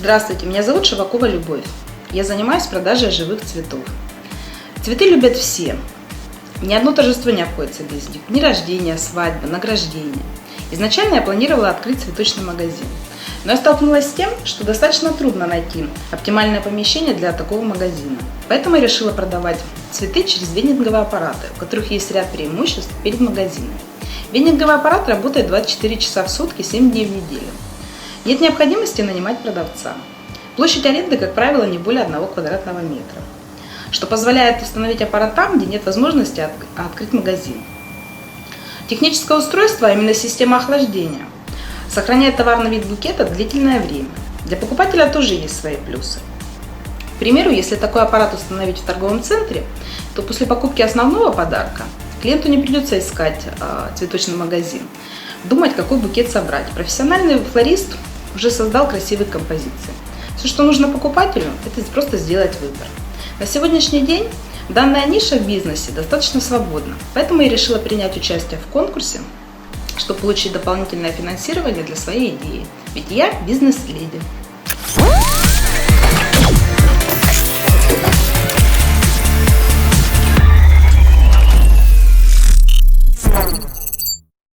Здравствуйте, меня зовут Шевакова Любовь. Я занимаюсь продажей живых цветов. Цветы любят все. Ни одно торжество не обходится без них. Дни рождения, свадьбы, награждения. Изначально я планировала открыть цветочный магазин. Но я столкнулась с тем, что достаточно трудно найти оптимальное помещение для такого магазина. Поэтому я решила продавать цветы через вендинговые аппараты, у которых есть ряд преимуществ перед магазинами. Вендинговый аппарат работает 24 часа в сутки, 7 дней в неделю. Нет необходимости нанимать продавца. Площадь аренды, как правило, не более 1 квадратного метра, что позволяет установить аппарат там, где нет возможности открыть магазин. Техническое устройство, а именно система охлаждения, сохраняет товарный вид букета длительное время. Для покупателя тоже есть свои плюсы. К примеру, если такой аппарат установить в торговом центре, то после покупки основного подарка клиенту не придется искать цветочный магазин, думать, какой букет собрать. Профессиональный флорист уже создал красивые композиции. Все, что нужно покупателю, это просто сделать выбор. На сегодняшний день данная ниша в бизнесе достаточно свободна, поэтому я решила принять участие в конкурсе, чтобы получить дополнительное финансирование для своей идеи. Ведь я бизнес-леди.